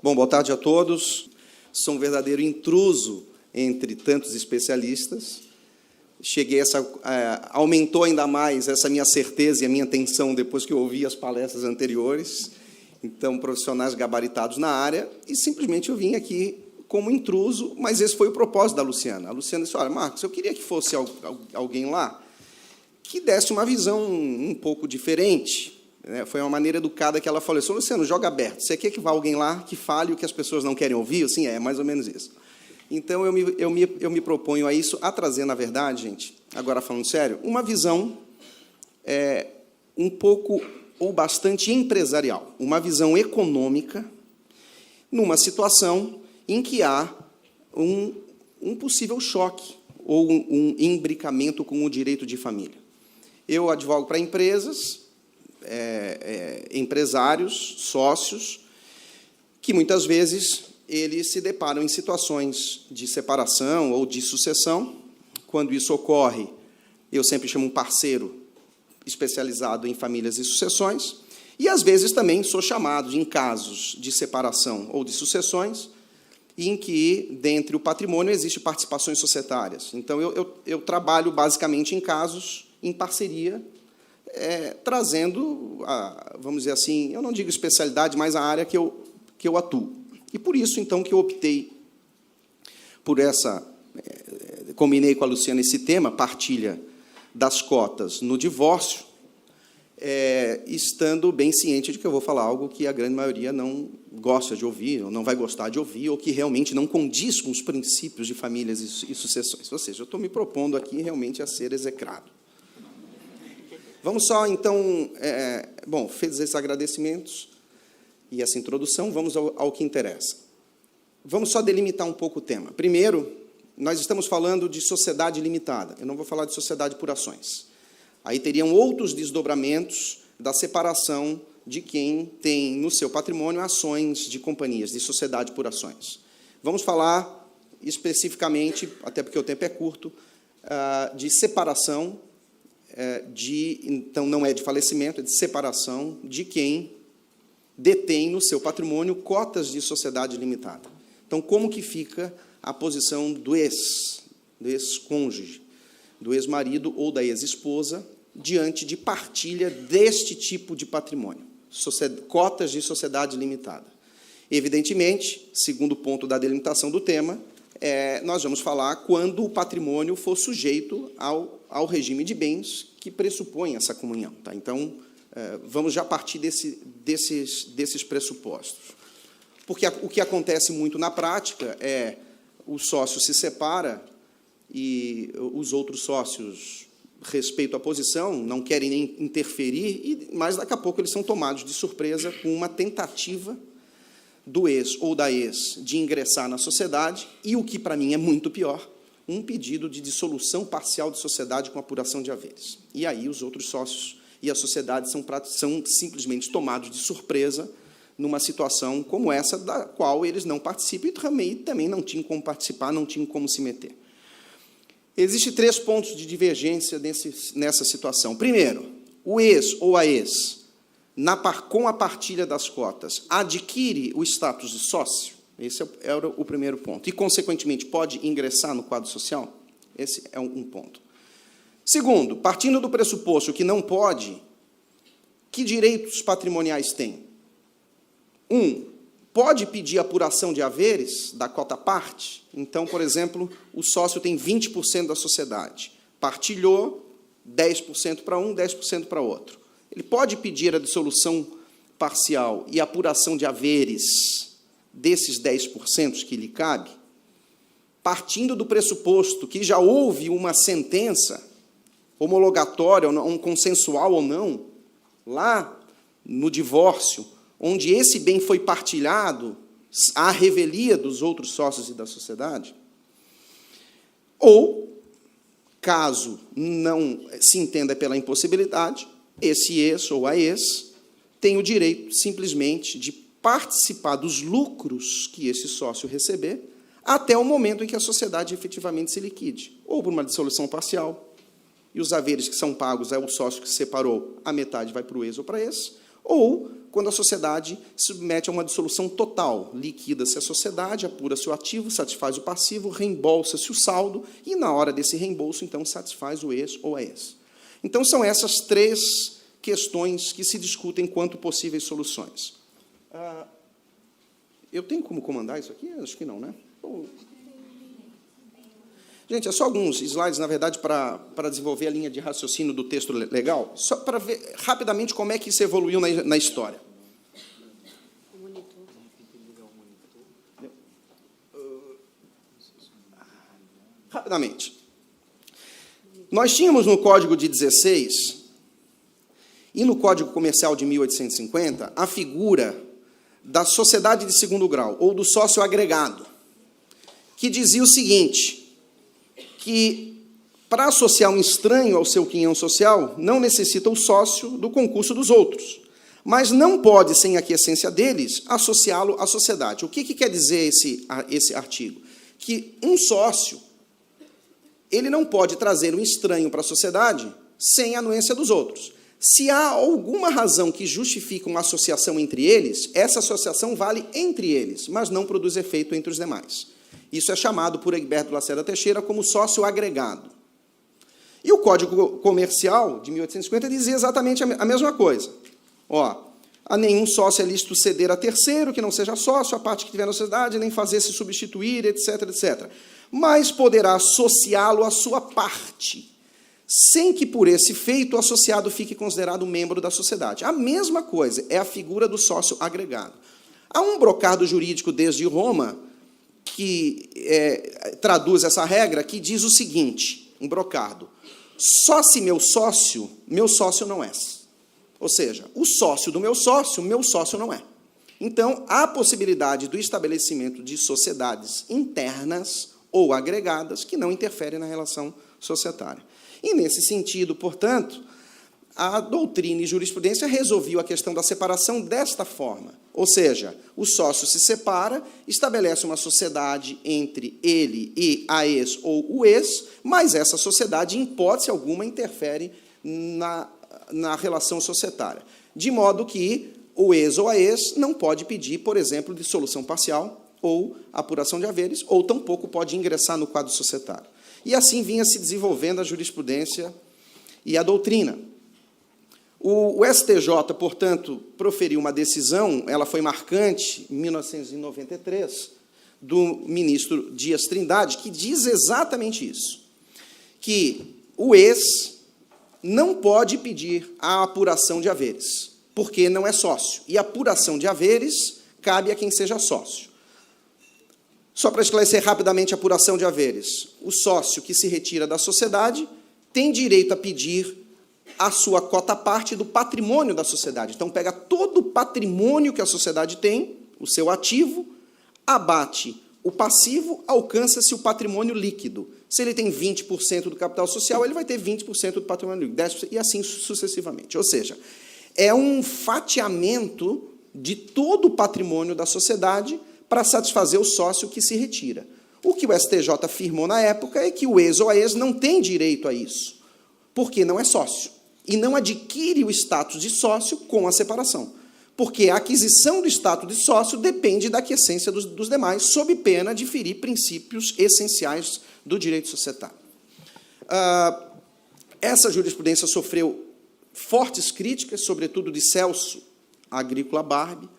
Bom, boa tarde a todos. Sou um verdadeiro intruso entre tantos especialistas. Aumentou ainda mais essa minha certeza e a minha tensão depois que eu ouvi as palestras anteriores. Então, profissionais gabaritados na área, e simplesmente eu vim aqui como intruso, mas esse foi o propósito da Luciana. A Luciana disse, olha, Marcos, eu queria que fosse alguém lá que desse uma visão um pouco diferente. Foi uma maneira educada que ela falou, Luciano, joga aberto. Você quer que vá alguém lá que fale o que as pessoas não querem ouvir? Sim, é mais ou menos isso. Então, eu me proponho a isso, a trazer, na verdade, gente, agora falando sério, uma visão um pouco ou bastante empresarial, uma visão econômica, numa situação em que há um possível choque ou um imbricamento com o direito de família. Eu advogo para empresas, empresários, sócios, que muitas vezes eles se deparam em situações de separação ou de sucessão. Quando isso ocorre, eu sempre chamo um parceiro especializado em famílias e sucessões, e às vezes também sou chamado em casos de separação ou de sucessões, em que, dentre o patrimônio, existe participações societárias. Então, eu trabalho basicamente em casos em parceria, trazendo, vamos dizer assim, eu não digo especialidade, mas a área que eu atuo. E por isso, então, que eu optei por combinei com a Luciana esse tema, partilha das cotas no divórcio, estando bem ciente de que eu vou falar algo que a grande maioria não gosta de ouvir, ou não vai gostar de ouvir, ou que realmente não condiz com os princípios de famílias e sucessões. Ou seja, eu estou me propondo aqui realmente a ser execrado. Vamos só, então, bom, feitos esses agradecimentos e essa introdução, vamos ao que interessa. Vamos só delimitar um pouco o tema. Primeiro, nós estamos falando de sociedade limitada. Eu não vou falar de sociedade por ações. Aí teriam outros desdobramentos da separação de quem tem no seu patrimônio ações de companhias, de sociedade por ações. Vamos falar especificamente, até porque o tempo é curto, de separação, então não é de falecimento, é de separação de quem detém no seu patrimônio cotas de sociedade limitada. Então, como que fica a posição do ex-cônjuge, do ex-marido ou da ex-esposa, diante de partilha deste tipo de patrimônio, cotas de sociedade limitada? Evidentemente, segundo ponto da delimitação do tema, nós vamos falar quando o patrimônio for sujeito ao regime de bens que pressupõe essa comunhão. Tá? Então, vamos já partir desses pressupostos. Porque o que acontece muito na prática é o sócio se separa e os outros sócios, respeito à posição, não querem nem interferir, mas daqui a pouco eles são tomados de surpresa com uma tentativa do ex ou da ex de ingressar na sociedade e, o que para mim é muito pior, um pedido de dissolução parcial de sociedade com apuração de haveres. E aí os outros sócios e a sociedade são simplesmente tomados de surpresa numa situação como essa, da qual eles não participam e também não tinham como participar, não tinham como se meter. Existem 3 pontos de divergência nessa situação. Primeiro, o ex ou a ex, com a partilha das cotas, adquire o status de sócio? Esse era o primeiro ponto. E, consequentemente, pode ingressar no quadro social? Esse é um ponto. Segundo, partindo do pressuposto que não pode, que direitos patrimoniais tem? Pode pedir apuração de haveres da cota parte? Então, por exemplo, o sócio tem 20% da sociedade, partilhou 10% para um, 10% para outro. Ele pode pedir a dissolução parcial e apuração de haveres desses 10% que lhe cabe, partindo do pressuposto que já houve uma sentença homologatória, um consensual ou não, lá no divórcio, onde esse bem foi partilhado à revelia dos outros sócios e da sociedade? Ou, caso não se entenda pela impossibilidade, esse ex ou a ex tem o direito, simplesmente, de participar dos lucros que esse sócio receber até o momento em que a sociedade efetivamente se liquide, ou por uma dissolução parcial, e os haveres que são pagos ao sócio que se separou, a metade vai para o ex ou para a ex, ou quando a sociedade se submete a uma dissolução total. Liquida-se a sociedade, apura-se o ativo, satisfaz o passivo, reembolsa-se o saldo, e, na hora desse reembolso, então, satisfaz o ex ou a ex. Então, são essas três questões que se discutem quanto possíveis soluções. Eu tenho como comandar isso aqui? Acho que não, né? Gente, é só alguns slides, na verdade, para desenvolver a linha de raciocínio do texto legal, só para ver rapidamente como é que isso evoluiu na história. Rapidamente. Nós tínhamos no Código de 16 e no Código Comercial de 1850 a figura da sociedade de segundo grau, ou do sócio agregado, que dizia o seguinte, que para associar um estranho ao seu quinhão social, não necessita o sócio do concurso dos outros, mas não pode, sem a aquiescência deles, associá-lo à sociedade. O que quer dizer esse artigo? Que um sócio, ele não pode trazer um estranho para a sociedade sem a anuência dos outros. Se há alguma razão que justifique uma associação entre eles, essa associação vale entre eles, mas não produz efeito entre os demais. Isso é chamado por Egberto Lacerda Teixeira como sócio agregado. E o Código Comercial de 1850 dizia exatamente a mesma coisa. A nenhum sócio é lícito ceder a terceiro que não seja sócio, a parte que tiver na sociedade, nem fazer-se substituir, etc., etc. Mas poderá associá-lo à sua parte, sem que, por esse feito, o associado fique considerado membro da sociedade. A mesma coisa é a figura do sócio agregado. Há um brocado jurídico desde Roma que traduz essa regra, que diz o seguinte, um brocado, só se meu sócio não é. Ou seja, o sócio do meu sócio não é. Então, há a possibilidade do estabelecimento de sociedades internas ou agregadas que não interferem na relação societária. E, nesse sentido, portanto, a doutrina e jurisprudência resolviam a questão da separação desta forma. Ou seja, o sócio se separa, estabelece uma sociedade entre ele e a ex ou o ex, mas essa sociedade, em hipótese alguma, interfere na relação societária. De modo que o ex ou a ex não pode pedir, por exemplo, dissolução parcial ou apuração de haveres, ou tampouco pode ingressar no quadro societário. E assim vinha se desenvolvendo a jurisprudência e a doutrina. O STJ, portanto, proferiu uma decisão, ela foi marcante, em 1993, do ministro Dias Trindade, que diz exatamente isso, que o ex não pode pedir a apuração de haveres, porque não é sócio, e a apuração de haveres cabe a quem seja sócio. Só para esclarecer rapidamente a apuração de haveres, o sócio que se retira da sociedade tem direito a pedir a sua cota-parte do patrimônio da sociedade. Então, pega todo o patrimônio que a sociedade tem, o seu ativo, abate o passivo, alcança-se o patrimônio líquido. Se ele tem 20% do capital social, ele vai ter 20% do patrimônio líquido, 10%, e assim sucessivamente. Ou seja, é um fatiamento de todo o patrimônio da sociedade para satisfazer o sócio que se retira. O que o STJ afirmou na época é que o ex ou a ex não tem direito a isso, porque não é sócio, e não adquire o status de sócio com a separação, porque a aquisição do status de sócio depende da aquiescência dos demais, sob pena de ferir princípios essenciais do direito societário. Essa jurisprudência sofreu fortes críticas, sobretudo de Celso Agrícola Barbe,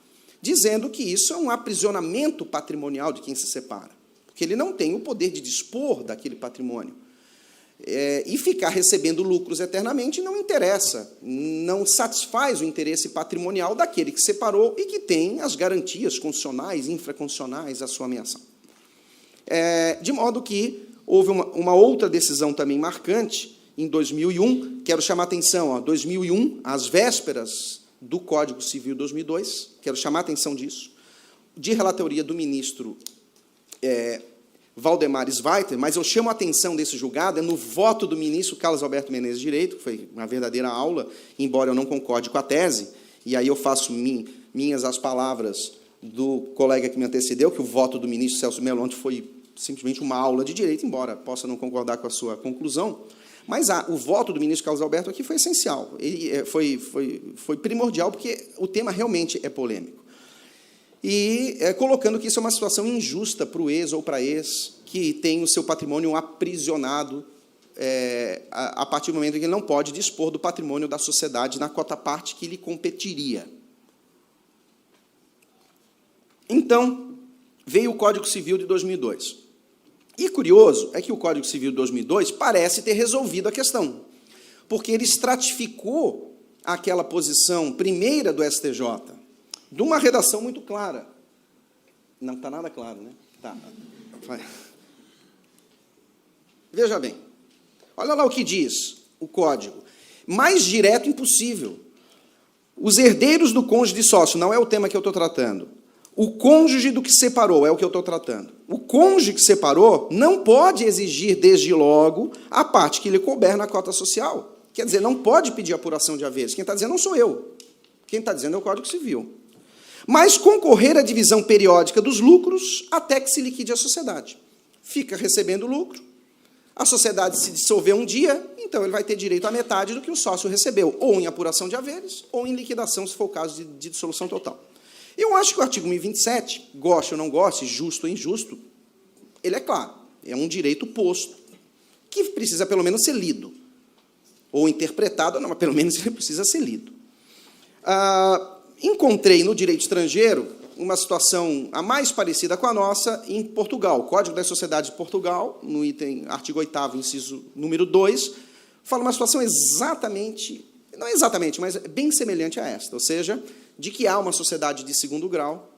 dizendo que isso é um aprisionamento patrimonial de quem se separa, porque ele não tem o poder de dispor daquele patrimônio. E ficar recebendo lucros eternamente não interessa, não satisfaz o interesse patrimonial daquele que separou e que tem as garantias constitucionais, infraconstitucionais à sua ameação. De modo que houve uma outra decisão também marcante, em 2001, quero chamar a atenção, 2001, às vésperas do Código Civil 2002, quero chamar a atenção disso, de relatoria do ministro Valdemar Sveiter, mas eu chamo a atenção desse julgado no voto do ministro Carlos Alberto Menezes Direito, que foi uma verdadeira aula, embora eu não concorde com a tese, e aí eu faço minhas as palavras do colega que me antecedeu, que o voto do ministro Celso Melonte foi simplesmente uma aula de direito, embora possa não concordar com a sua conclusão, Mas o voto do ministro Carlos Alberto aqui foi essencial, ele foi primordial, porque o tema realmente é polêmico. E colocando que isso é uma situação injusta para o ex ou para a ex, que tem o seu patrimônio aprisionado a partir do momento em que ele não pode dispor do patrimônio da sociedade na cota-parte que lhe competiria. Então, veio o Código Civil de 2002. E curioso é que o Código Civil de 2002 parece ter resolvido a questão, porque ele estratificou aquela posição primeira do STJ de uma redação muito clara. Não está nada claro, né? Tá. Veja bem. Olha lá o que diz o Código. Mais direto impossível. Os herdeiros do cônjuge de sócio, não é o tema que eu estou tratando. O cônjuge do que separou é o que eu estou tratando. O cônjuge que separou não pode exigir, desde logo, a parte que lhe couber na cota social. Quer dizer, não pode pedir apuração de haveres. Quem está dizendo não sou eu. Quem está dizendo é o Código Civil. Mas concorrer à divisão periódica dos lucros até que se liquide a sociedade. Fica recebendo lucro, a sociedade se dissolver um dia, então ele vai ter direito à metade do que o sócio recebeu, ou em apuração de haveres, ou em liquidação, se for o caso de dissolução total. Eu acho que o artigo 1027, goste ou não goste, justo ou injusto, ele é claro, é um direito posto, que precisa pelo menos ser lido, ou interpretado, não, mas pelo menos ele precisa ser lido. Encontrei no direito estrangeiro uma situação a mais parecida com a nossa em Portugal. O Código das Sociedades de Portugal, no item artigo 8º, inciso número 2, fala uma situação exatamente, não exatamente, mas bem semelhante a esta, ou seja, de que há uma sociedade de segundo grau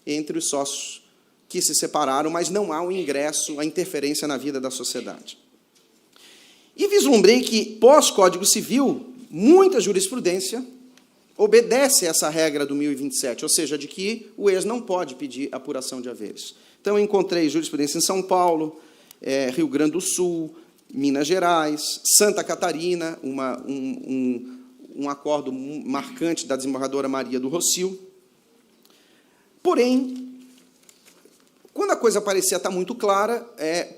entre os sócios que se separaram, mas não há o ingresso, a interferência na vida da sociedade. E vislumbrei que, pós-Código Civil, muita jurisprudência obedece a essa regra do 1027, ou seja, de que o ex não pode pedir apuração de haveres. Então, eu encontrei jurisprudência em São Paulo, Rio Grande do Sul, Minas Gerais, Santa Catarina, um acordo marcante da desembargadora Maria do Rossio. Porém, quando a coisa parecia estar muito clara,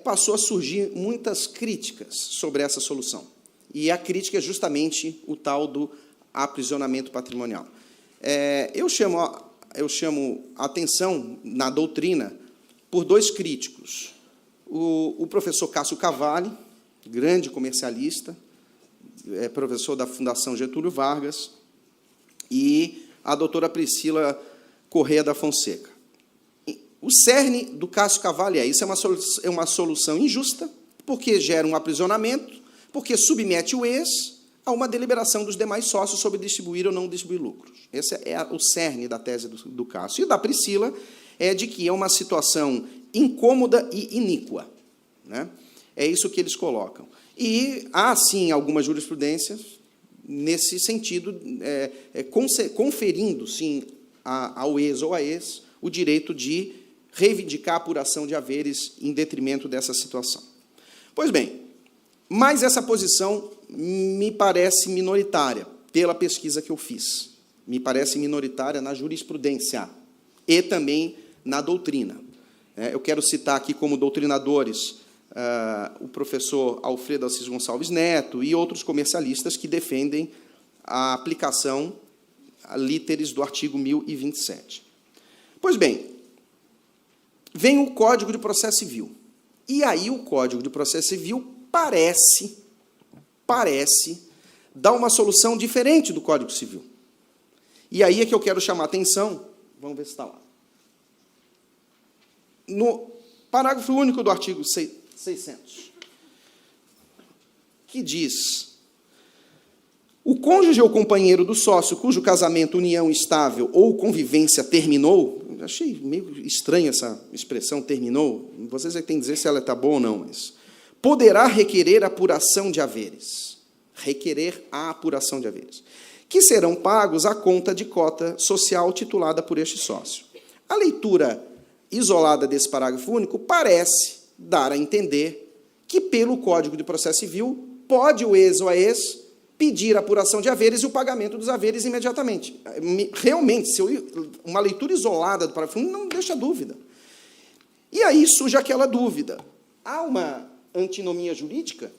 passou a surgir muitas críticas sobre essa solução. E a crítica é justamente o tal do aprisionamento patrimonial. Eu chamo a atenção na doutrina por dois críticos. O professor Cássio Cavalli, grande comercialista, professor da Fundação Getúlio Vargas, e a doutora Priscila Corrêa da Fonseca. O cerne do Cássio Cavalli isso é uma solução injusta, porque gera um aprisionamento, porque submete o ex a uma deliberação dos demais sócios sobre distribuir ou não distribuir lucros. Esse é o cerne da tese do Cássio. E da Priscila é de que é uma situação incômoda e iníqua, né? É isso que eles colocam. E há, sim, algumas jurisprudências nesse sentido, conferindo, sim, ao ex ou à ex o direito de reivindicar a apuração de haveres em detrimento dessa situação. Pois bem, mas essa posição me parece minoritária, pela pesquisa que eu fiz. Me parece minoritária na jurisprudência e também na doutrina. Eu quero citar aqui como doutrinadores o professor Alfredo Assis Gonçalves Neto e outros comercialistas que defendem a aplicação a literis do artigo 1027. Pois bem, vem o Código de Processo Civil. E aí o Código de Processo Civil parece dar uma solução diferente do Código Civil. E aí é que eu quero chamar a atenção, vamos ver se está lá. No parágrafo único do artigo 600, que diz: o cônjuge ou companheiro do sócio cujo casamento, união estável ou convivência terminou, eu achei meio estranha essa expressão, terminou, vocês têm que dizer se ela está boa ou não, mas poderá requerer apuração de haveres. Requerer a apuração de haveres, que serão pagos à conta de cota social titulada por este sócio. A leitura isolada desse parágrafo único parece dar a entender que, pelo Código de Processo Civil, pode o ex ou a ex pedir a apuração de haveres e o pagamento dos haveres imediatamente. Realmente, uma leitura isolada do parágrafo único não deixa dúvida. E aí surge aquela dúvida. Há uma antinomia jurídica?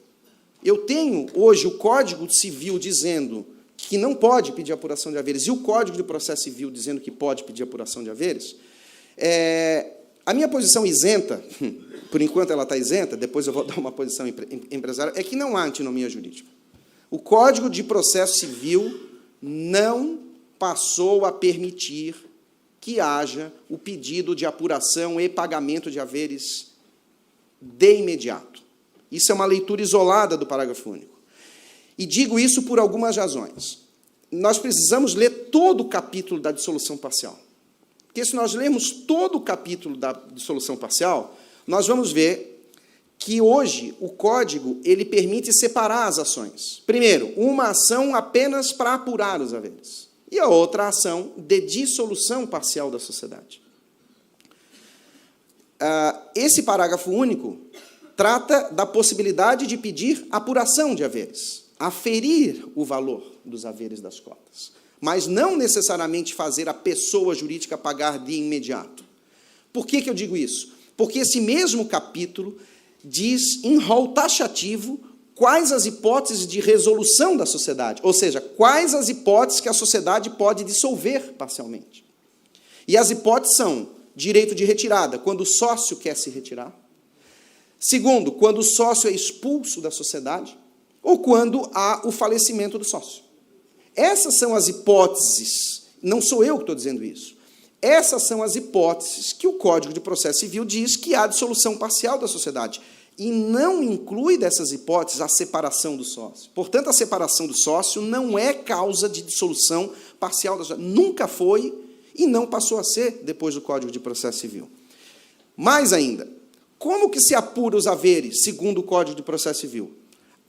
Eu tenho, hoje, o Código Civil dizendo que não pode pedir apuração de haveres e o Código de Processo Civil dizendo que pode pedir apuração de haveres. A minha posição isenta, por enquanto ela está isenta, depois eu vou dar uma posição empresarial, é que não há antinomia jurídica. O Código de Processo Civil não passou a permitir que haja o pedido de apuração e pagamento de haveres de imediato. Isso é uma leitura isolada do parágrafo único. E digo isso por algumas razões. Nós precisamos ler todo o capítulo da dissolução parcial. Porque se nós lermos todo o capítulo da dissolução parcial, nós vamos ver que hoje o Código ele permite separar as ações. Primeiro, uma ação apenas para apurar os haveres, e a outra ação de dissolução parcial da sociedade. Esse parágrafo único trata da possibilidade de pedir apuração de haveres, aferir o valor dos haveres das cotas, mas não necessariamente fazer a pessoa jurídica pagar de imediato. Por que eu digo isso? Porque esse mesmo capítulo diz, em rol taxativo, quais as hipóteses de resolução da sociedade, ou seja, quais as hipóteses que a sociedade pode dissolver parcialmente. E as hipóteses são direito de retirada, quando o sócio quer se retirar. Segundo, quando o sócio é expulso da sociedade, ou quando há o falecimento do sócio. Essas são as hipóteses, não sou eu que estou dizendo isso, essas são as hipóteses que o Código de Processo Civil diz que há dissolução parcial da sociedade, e não inclui dessas hipóteses a separação do sócio. Portanto, a separação do sócio não é causa de dissolução parcial da sociedade, nunca foi e não passou a ser depois do Código de Processo Civil. Mais ainda, como que se apura os haveres, segundo o Código de Processo Civil?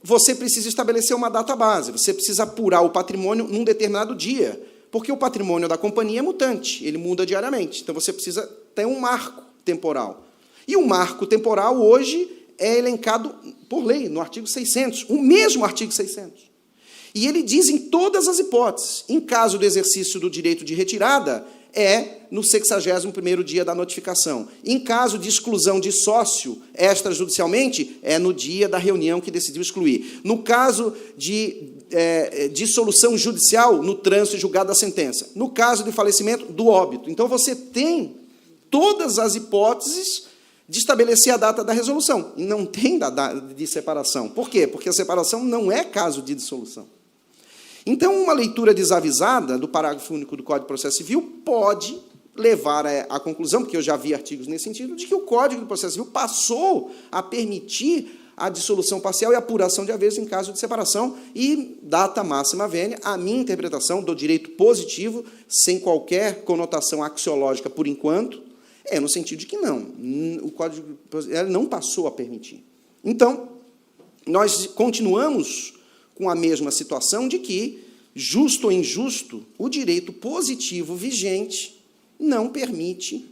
Você precisa estabelecer uma data base, você precisa apurar o patrimônio num determinado dia, porque o patrimônio da companhia é mutante, ele muda diariamente, então você precisa ter um marco temporal. E o marco temporal, hoje, é elencado por lei, no artigo 600, o mesmo artigo 600. E ele diz em todas as hipóteses, em caso do exercício do direito de retirada, é no 61º dia da notificação. Em caso de exclusão de sócio extrajudicialmente, é no dia da reunião que decidiu excluir. No caso de dissolução judicial, no trânsito julgado da sentença. No caso de falecimento, do óbito. Então, você tem todas as hipóteses de estabelecer a data da resolução. E não tem da data de separação. Por quê? Porque a separação não é caso de dissolução. Então, uma leitura desavisada do parágrafo único do Código de Processo Civil pode levar à conclusão, porque eu já vi artigos nesse sentido, de que o Código de Processo Civil passou a permitir a dissolução parcial e a apuração de haveres em caso de separação e, data máxima vênia, a minha interpretação do direito positivo, sem qualquer conotação axiológica por enquanto, é no sentido de que não, o Código não passou a permitir. Então, nós continuamos com a mesma situação de que, justo ou injusto, o direito positivo vigente não permite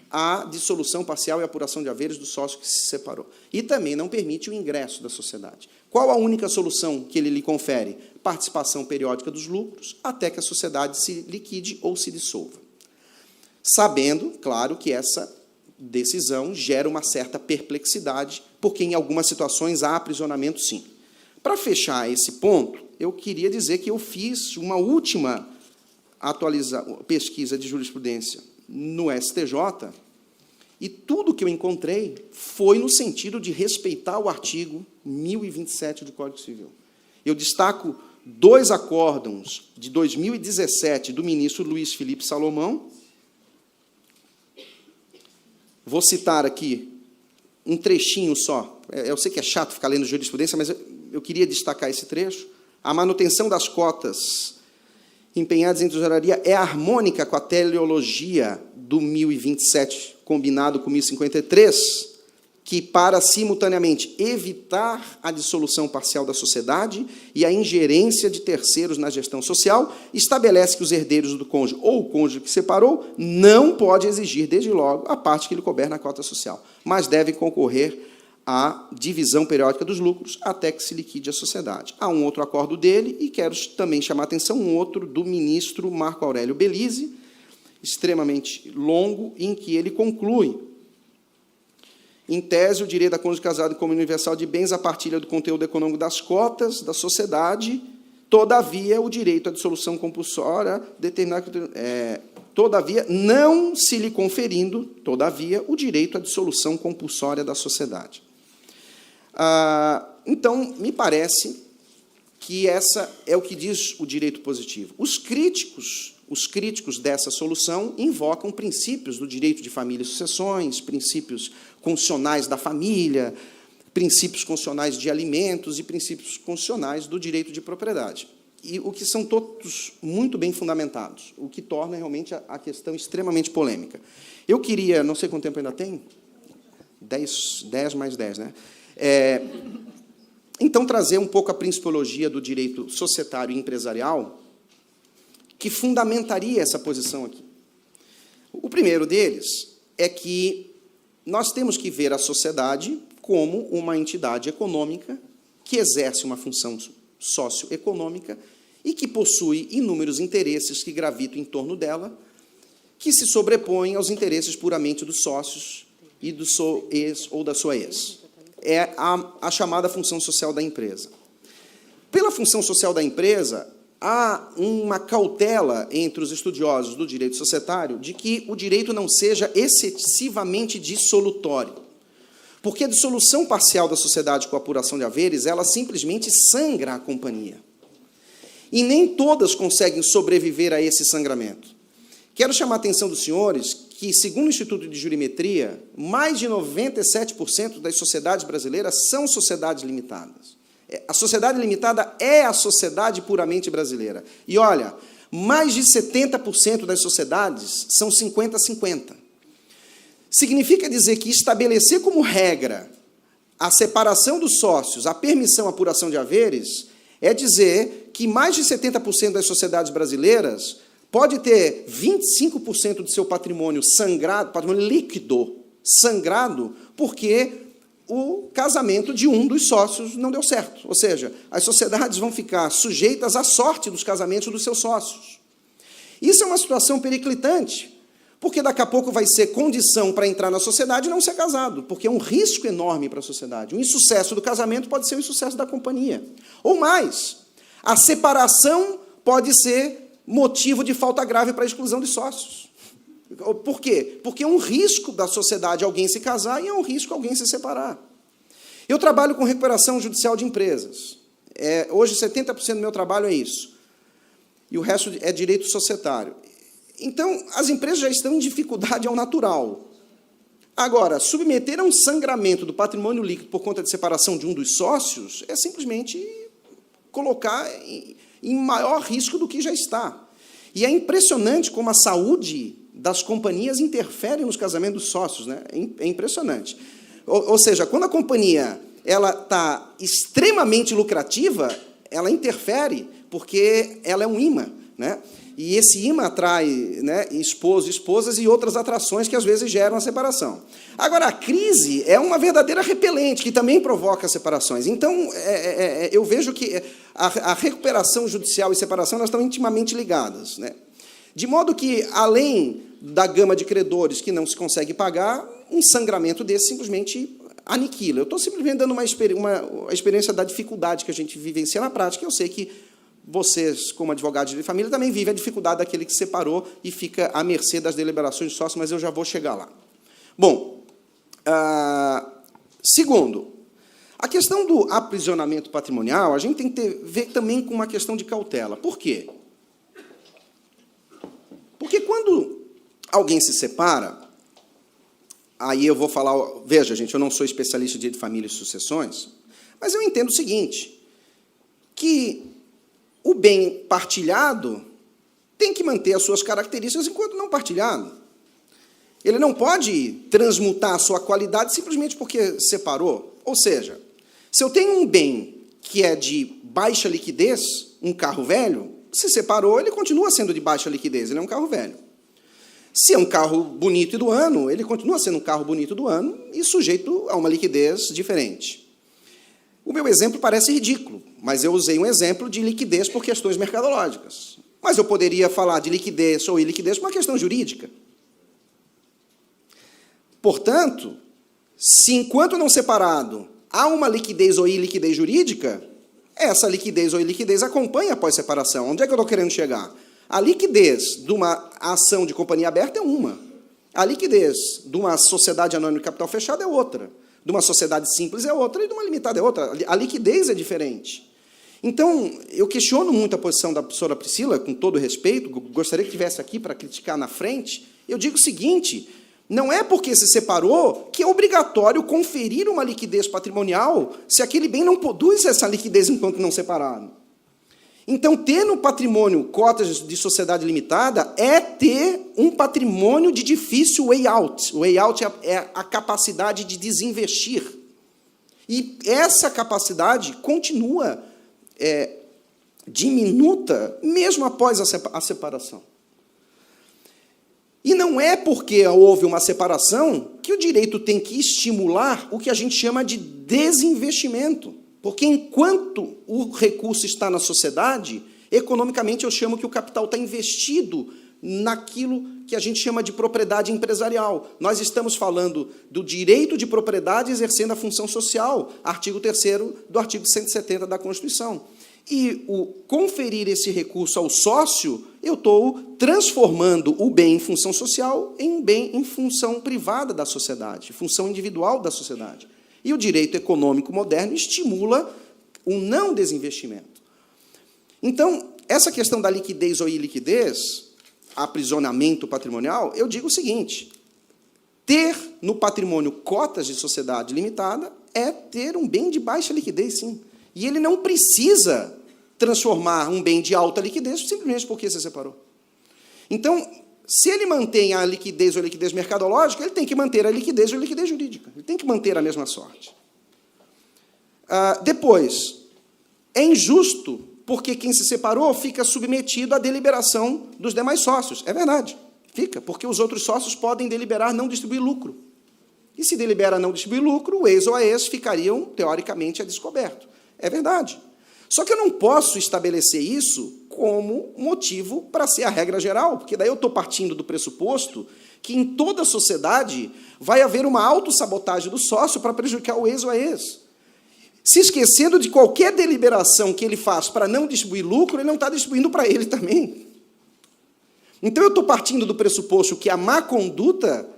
a dissolução parcial e apuração de haveres do sócio que se separou. E também não permite o ingresso da sociedade. Qual a única solução que ele lhe confere? Participação periódica dos lucros, até que a sociedade se liquide ou se dissolva. Sabendo, claro, que essa decisão gera uma certa perplexidade, porque em algumas situações há aprisionamento, sim. Para fechar esse ponto, eu queria dizer que eu fiz uma última pesquisa de jurisprudência no STJ, e tudo que eu encontrei foi no sentido de respeitar o artigo 1027 do Código Civil. Eu destaco 2 acórdãos de 2017 do ministro Luiz Felipe Salomão. Vou citar aqui um trechinho só. Eu sei que é chato ficar lendo jurisprudência, mas eu queria destacar esse trecho. A manutenção das cotas empenhadas em tesouraria é harmônica com a teleologia do 1027, combinado com 1053, que, para simultaneamente evitar a dissolução parcial da sociedade e a ingerência de terceiros na gestão social, estabelece que os herdeiros do cônjuge ou o cônjuge que separou não pode exigir, desde logo, a parte que lhe couber na cota social, mas deve concorrer à divisão periódica dos lucros até que se liquide a sociedade. Há um outro acordo dele, e quero também chamar a atenção um outro do ministro Marco Aurélio Belize, extremamente longo, em que ele conclui em tese, o direito da cônjuge casado em comum universal de bens, a partilha do conteúdo econômico das cotas da sociedade, todavia, o direito à dissolução compulsória determinado, todavia, não se lhe conferindo, todavia, o direito à dissolução compulsória da sociedade. Então, me parece que essa é o que diz o direito positivo. Os críticos dessa solução invocam princípios do direito de família e sucessões, princípios constitucionais da família, princípios constitucionais de alimentos e princípios constitucionais do direito de propriedade. E o que são todos muito bem fundamentados, o que torna realmente a questão extremamente polêmica. Eu queria, não sei quanto tempo ainda tem, 10 mais 10, né? Então, trazer um pouco a principiologia do direito societário e empresarial, que fundamentaria essa posição aqui. O primeiro deles é que nós temos que ver a sociedade como uma entidade econômica que exerce uma função socioeconômica e que possui inúmeros interesses que gravitam em torno dela, que se sobrepõem aos interesses puramente dos sócios e do seu ex ou da sua ex. É a chamada função social da empresa. Pela função social da empresa, há uma cautela entre os estudiosos do direito societário de que o direito não seja excessivamente dissolutório. Porque a dissolução parcial da sociedade com a apuração de haveres, ela simplesmente sangra a companhia. E nem todas conseguem sobreviver a esse sangramento. Quero chamar a atenção dos senhores que, segundo o Instituto de Jurimetria, mais de 97% das sociedades brasileiras são sociedades limitadas. A sociedade limitada é a sociedade puramente brasileira. E, olha, mais de 70% das sociedades são 50-50. Significa dizer que estabelecer como regra a separação dos sócios, a permissão à apuração de haveres, é dizer que mais de 70% das sociedades brasileiras pode ter 25% do seu patrimônio sangrado, patrimônio líquido, sangrado, porque o casamento de um dos sócios não deu certo. Ou seja, as sociedades vão ficar sujeitas à sorte dos casamentos dos seus sócios. Isso é uma situação periclitante, porque daqui a pouco vai ser condição para entrar na sociedade e não ser casado, porque é um risco enorme para a sociedade. O insucesso do casamento pode ser o insucesso da companhia. Ou mais, a separação pode ser motivo de falta grave para a exclusão de sócios. Por quê? Porque é um risco da sociedade alguém se casar e é um risco alguém se separar. Eu trabalho com recuperação judicial de empresas. Hoje, 70% do meu trabalho é isso. E o resto é direito societário. Então, as empresas já estão em dificuldade ao natural. Agora, submeter a um sangramento do patrimônio líquido por conta de separação de um dos sócios é simplesmente colocar em maior risco do que já está. E é impressionante como a saúde das companhias interfere nos casamentos dos sócios, né? É impressionante. Ou seja, quando a companhia está extremamente lucrativa, ela interfere, porque ela é um imã, né? E esse imã atrai, né, esposo, esposas e outras atrações que, às vezes, geram a separação. Agora, a crise é uma verdadeira repelente, que também provoca separações. Então, eu vejo que a recuperação judicial e separação elas estão intimamente ligadas, né? De modo que, além da gama de credores que não se consegue pagar, um sangramento desse simplesmente aniquila. Eu estou simplesmente dando uma experiência da dificuldade que a gente vivencia na prática. Eu sei que vocês, como advogados de família, também vivem a dificuldade daquele que separou e fica à mercê das deliberações de sócio, mas eu já vou chegar lá. Bom, segundo, a questão do aprisionamento patrimonial, a gente tem que ver também com uma questão de cautela. Por quê? Porque quando alguém se separa, aí eu vou falar, veja, gente, eu não sou especialista em direito de família e sucessões, mas eu entendo o seguinte, que o bem partilhado tem que manter as suas características enquanto não partilhado. Ele não pode transmutar a sua qualidade simplesmente porque separou. Ou seja, se eu tenho um bem que é de baixa liquidez, um carro velho, se separou, ele continua sendo de baixa liquidez, ele é um carro velho. Se é um carro bonito e do ano, ele continua sendo um carro bonito do ano e sujeito a uma liquidez diferente. O meu exemplo parece ridículo, mas eu usei um exemplo de liquidez por questões mercadológicas. Mas eu poderia falar de liquidez ou iliquidez por uma questão jurídica. Portanto, Se, enquanto não separado, há uma liquidez ou iliquidez jurídica, essa liquidez ou iliquidez acompanha após separação. Onde é que eu estou querendo chegar? A liquidez de uma ação de companhia aberta é uma. A liquidez de uma sociedade anônima de capital fechado é outra. De uma sociedade simples é outra e de uma limitada é outra. A liquidez é diferente. Então, eu questiono muito a posição da professora Priscila, com todo respeito, gostaria que estivesse aqui para criticar na frente. Eu digo o seguinte, não é porque se separou que é obrigatório conferir uma liquidez patrimonial se aquele bem não produz essa liquidez enquanto não separado. Então, ter no patrimônio cotas de sociedade limitada é ter um patrimônio de difícil way out. O way out é a capacidade de desinvestir. E essa capacidade continua diminuta mesmo após a separação. E não é porque houve uma separação que o direito tem que estimular o que a gente chama de desinvestimento. Porque enquanto o recurso está na sociedade, economicamente eu chamo que o capital está investido naquilo que a gente chama de propriedade empresarial. Nós estamos falando do direito de propriedade exercendo a função social, artigo 3º do artigo 170 da Constituição. E o conferir esse recurso ao sócio, eu estou transformando o bem em função social em bem em função privada da sociedade, função individual da sociedade. E o direito econômico moderno estimula o não desinvestimento. Então, essa questão da liquidez ou iliquidez, aprisionamento patrimonial, eu digo o seguinte, ter no patrimônio cotas de sociedade limitada é ter um bem de baixa liquidez, sim. E ele não precisa transformar um bem de alta liquidez simplesmente porque se separou. Então, se ele mantém a liquidez ou a liquidez mercadológica, ele tem que manter a liquidez ou a liquidez jurídica. Ele tem que manter a mesma sorte. Depois, é injusto porque quem se separou fica submetido à deliberação dos demais sócios. É verdade, fica, porque os outros sócios podem deliberar não distribuir lucro. E se delibera não distribuir lucro, o ex ou a ex ficariam, teoricamente, a descoberto. É verdade. Só que eu não posso estabelecer isso como motivo para ser a regra geral, porque daí eu estou partindo do pressuposto que em toda a sociedade vai haver uma autossabotagem do sócio para prejudicar o ex ou a ex. Se esquecendo de qualquer deliberação que ele faz para não distribuir lucro, ele não está distribuindo para ele também. Então eu estou partindo do pressuposto que a má conduta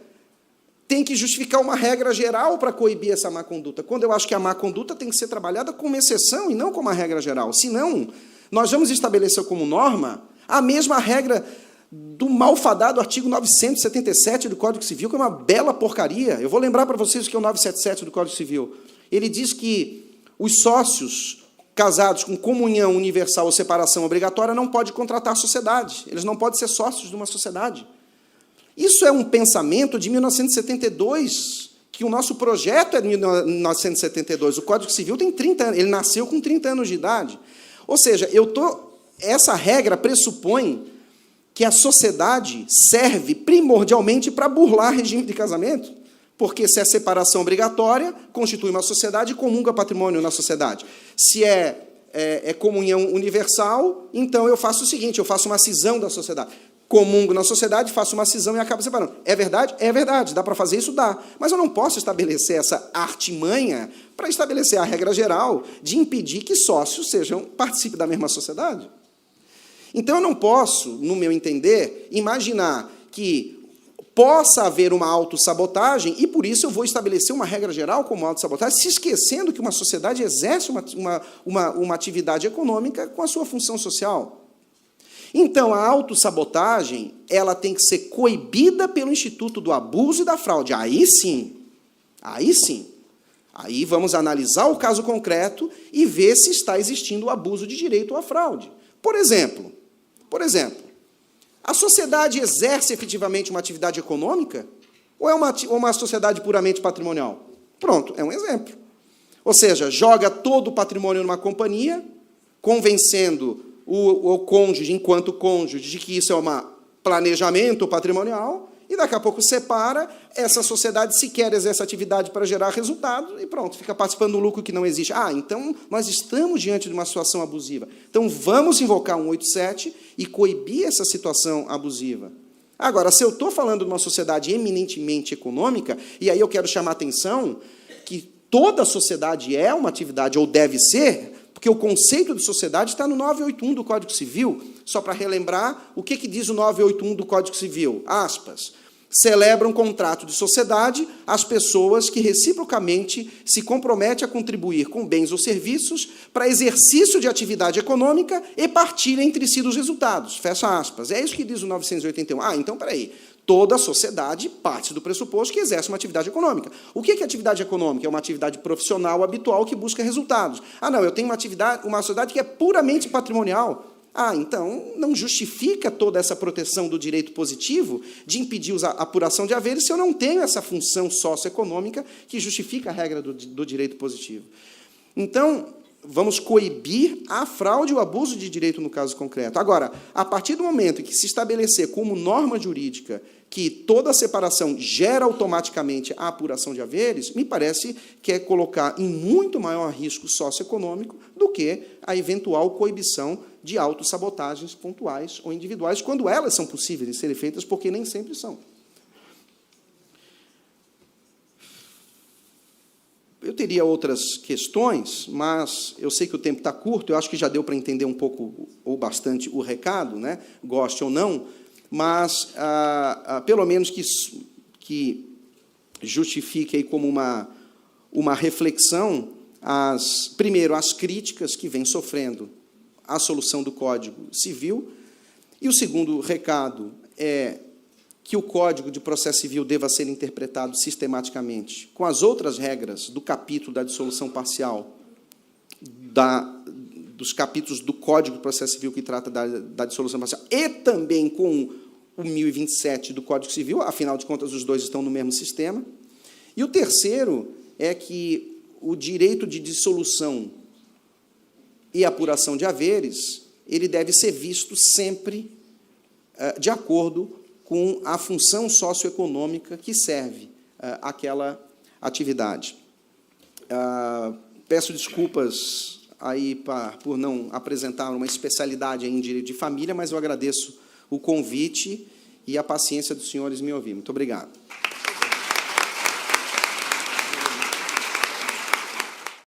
tem que justificar uma regra geral para coibir essa má conduta, quando eu acho que a má conduta tem que ser trabalhada como exceção e não como uma regra geral. Senão, nós vamos estabelecer como norma a mesma regra do malfadado artigo 977 do Código Civil, que é uma bela porcaria. Eu vou lembrar para vocês o que é o 977 do Código Civil. Ele diz que os sócios casados com comunhão universal ou separação obrigatória não podem contratar sociedade. Eles não podem ser sócios de uma sociedade. Isso é um pensamento de 1972, que o nosso projeto é de 1972. O Código Civil tem 30 anos, ele nasceu com 30 anos de idade. Ou seja, essa regra pressupõe que a sociedade serve primordialmente para burlar regime de casamento, porque se é separação obrigatória, constitui uma sociedade e comunga patrimônio na sociedade. Se é comunhão universal, então eu faço o seguinte, eu faço uma cisão da sociedade. Comungo na sociedade, faço uma cisão e acabo separando. É verdade? É verdade. Dá para fazer isso? Dá. Mas eu não posso estabelecer essa artimanha para estabelecer a regra geral de impedir que sócios participem da mesma sociedade. Então, eu não posso, no meu entender, imaginar que possa haver uma autossabotagem e, por isso, eu vou estabelecer uma regra geral como autossabotagem, se esquecendo que uma sociedade exerce uma atividade econômica com a sua função social. Então, a autossabotagem, ela tem que ser coibida pelo Instituto do Abuso e da Fraude. Aí sim. Aí vamos analisar o caso concreto e ver se está existindo o abuso de direito ou a fraude. Por exemplo, a sociedade exerce efetivamente uma atividade econômica ou é uma sociedade puramente patrimonial? Pronto, é um exemplo. Ou seja, joga todo o patrimônio numa companhia, convencendo o cônjuge, enquanto cônjuge, de que isso é um planejamento patrimonial, e daqui a pouco separa, essa sociedade sequer exerce atividade para gerar resultado, e pronto, fica participando de um lucro que não existe. Então nós estamos diante de uma situação abusiva. Então vamos invocar 187 e coibir essa situação abusiva. Agora, se eu estou falando de uma sociedade eminentemente econômica, e aí eu quero chamar a atenção que toda a sociedade é uma atividade, ou deve ser, porque o conceito de sociedade está no 981 do Código Civil. Só para relembrar, o que diz o 981 do Código Civil? Aspas. Celebram um contrato de sociedade as pessoas que reciprocamente se comprometem a contribuir com bens ou serviços para exercício de atividade econômica e partilhem entre si dos resultados. Fecha aspas. É isso que diz o 981. Ah, então, peraí. Toda a sociedade parte do pressuposto que exerce uma atividade econômica. O que é atividade econômica? É uma atividade profissional habitual que busca resultados. Ah, não, eu tenho uma sociedade que é puramente patrimonial. Ah, então não justifica toda essa proteção do direito positivo de impedir a apuração de haveres se eu não tenho essa função socioeconômica que justifica a regra do direito positivo. Então, vamos coibir a fraude e o abuso de direito no caso concreto. Agora, a partir do momento em que se estabelecer como norma jurídica que toda separação gera automaticamente a apuração de haveres, me parece que é colocar em muito maior risco socioeconômico do que a eventual coibição de autossabotagens pontuais ou individuais, quando elas são possíveis de serem feitas, porque nem sempre são. Eu teria outras questões, mas eu sei que o tempo está curto, eu acho que já deu para entender um pouco ou bastante o recado, né? Goste ou não, mas, pelo menos que justifique aí como uma reflexão, primeiro, as críticas que vem sofrendo a solução do Código Civil, e o segundo recado é que o Código de Processo Civil deva ser interpretado sistematicamente com as outras regras do capítulo da dissolução parcial, dos capítulos do Código de Processo Civil que trata da dissolução parcial, e também com o 1027 do Código Civil, afinal de contas, os dois estão no mesmo sistema. E o terceiro é que o direito de dissolução e apuração de haveres, ele deve ser visto sempre de acordo com a função socioeconômica que serve àquela atividade. Peço desculpas aí por não apresentar uma especialidade em direito de família, mas eu agradeço o convite e a paciência dos senhores me ouvir. Muito obrigado.